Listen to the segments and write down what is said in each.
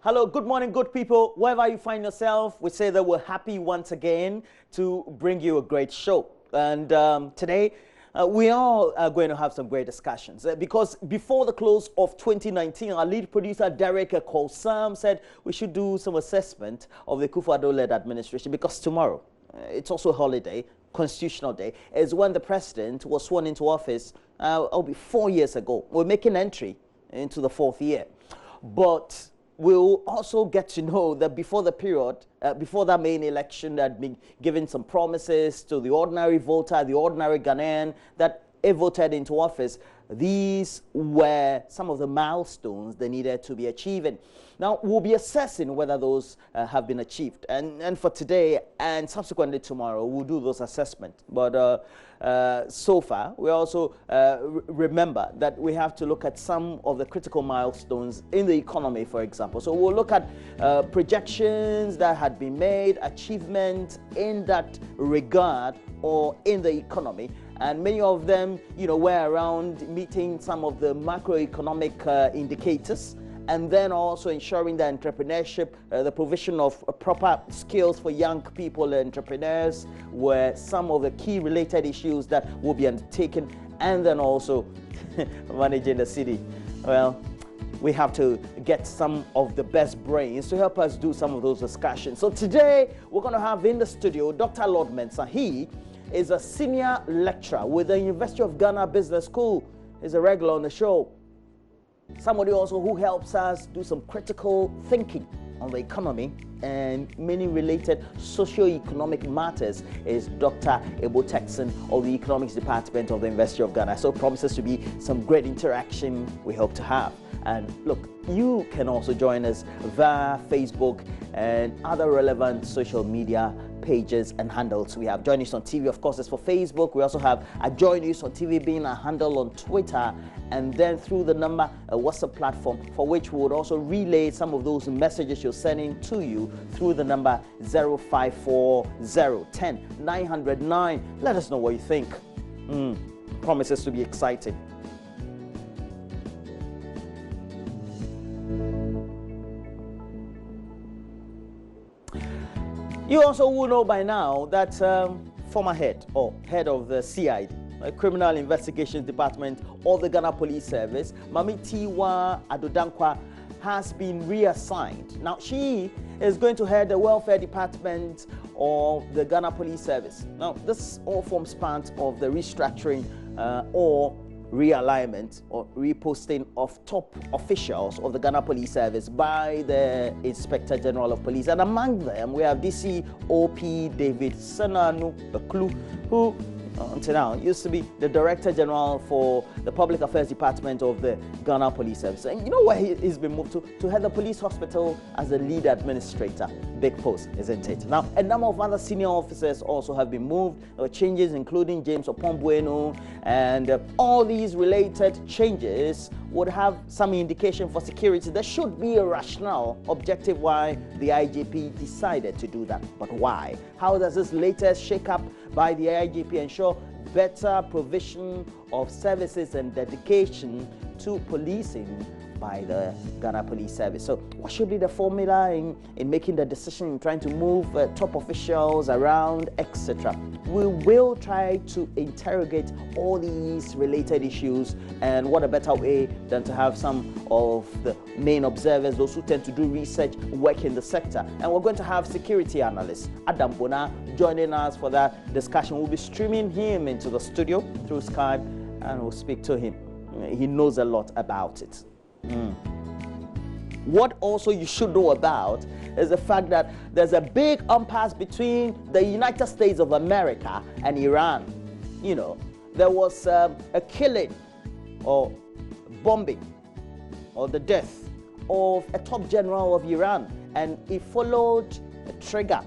Hello, good morning, good people. Wherever you find yourself, we say that we're happy once again to bring you a great show. And today, we all are going to have some great discussions because before the close of 2019, our lead producer, Derek Kolsam, said we should do some assessment of the Kufuor-Addo-led administration because tomorrow, it's also a holiday, Constitutional Day, is when the president was sworn into office, it'll be 4 years ago. We're making entry into the 4th year. But we'll also get to know that before the period, before that main election, that had been given some promises to the ordinary voter, the ordinary Ghanaian that if voted into office. These were some of the milestones they needed to be achieving. Now, we'll be assessing whether those have been achieved. And for today and subsequently tomorrow, we'll do those assessments. But so far, we also remember that we have to look at some of the critical milestones in the economy, for example. So we'll look at projections that had been made, achievements in that regard or in the economy. And many of them, were around meeting some of the macroeconomic indicators, and then also ensuring that entrepreneurship, the provision of proper skills for young people and entrepreneurs were some of the key related issues that will be undertaken, and then also managing the city. Well, we have to get some of the best brains to help us do some of those discussions. So today, we're going to have in the studio Dr. Lord Mensah. He is a senior lecturer with the University of Ghana Business School. He's a regular on the show. Somebody also who helps us do some critical thinking on the economy and many related socio-economic matters is Dr. Ebo Texan of the Economics Department of the University of Ghana. So promises to be some great interaction we hope to have. And look, you can also join us via Facebook and other relevant social media pages and handles. We have JoyNews on TV, of course, it's for Facebook. We also have a JoyNews on TV being a handle on Twitter, and then through the number a WhatsApp platform for which we would also relay some of those messages you're sending to you through the number 054010 909. Let us know what you think. Promises to be exciting. You also will know by now that former head of the CID, Criminal Investigations Department of the Ghana Police Service, Mami Tiwa Adodankwa, has been reassigned. Now, she is going to head the Welfare Department of the Ghana Police Service. Now, this all forms part of the restructuring or realignment or reposting of top officials of the Ghana Police Service by the Inspector General of Police. And among them, we have DCOP David Senanu Beklu, who until now used to be the Director General for the Public Affairs Department of the Ghana Police Service. And you know where he's been moved to head the police hospital as the lead administrator. Big post, isn't it? Now, a number of other senior officers also have been moved. There were changes including James Opombueno, and all these related changes would have some indication for security. There should be a rationale, objective why the IGP decided to do that. But why? How does this latest shake-up by the IGP ensure better provision of services and dedication to policing by the Ghana Police Service? So what should be the formula in making the decision, in trying to move top officials around, etc.? We will try to interrogate all these related issues, and what a better way than to have some of the main observers, those who tend to do research, work in the sector. And we're going to have security analyst Adam Bona joining us for that discussion. We'll be streaming him into the studio through Skype, and we'll speak to him. He knows a lot about it. What also you should know about is the fact that there's a big impasse between the United States of America and Iran. There was a killing or bombing or the death of a top general of Iran, and it followed a trigger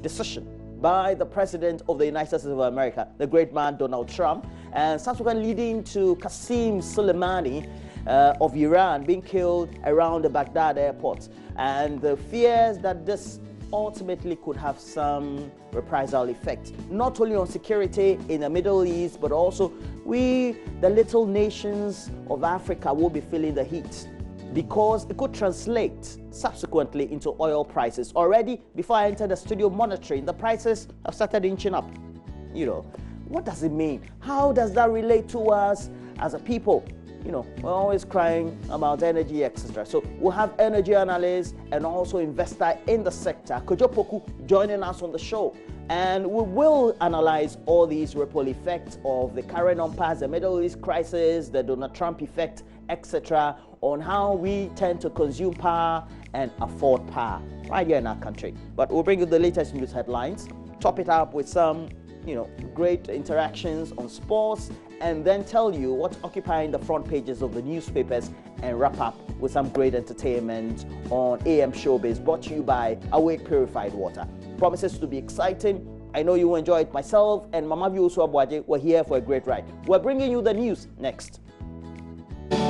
decision by the president of the United States of America, the great man Donald Trump, and subsequently leading to Qasem Soleimani of Iran being killed around the Baghdad airport, and the fears that this ultimately could have some reprisal effect, not only on security in the Middle East, but also we, the little nations of Africa, will be feeling the heat. because it could translate subsequently into oil prices. Already, before I entered the studio monitoring, the prices have started inching up. You know, what does it mean? How does that relate to us as a people? You know, we're always crying about energy, etc. So we'll have energy analyst and also investor in the sector, Kojo Poku, joining us on the show. And we will analyze all these ripple effects of the current impasse, the Middle East crisis, the Donald Trump effect, etc., on how we tend to consume power and afford power right here in our country. But we'll bring you the latest news headlines, top it up with some, you know, great interactions on sports, and then tell you what's occupying the front pages of the newspapers, and wrap up with some great entertainment on AM Showbiz, brought to you by Awake Purified Water. Promises to be exciting. I know you will enjoy it. Myself and Mama View Uswabwaje were here for a great ride. We're bringing you the news next.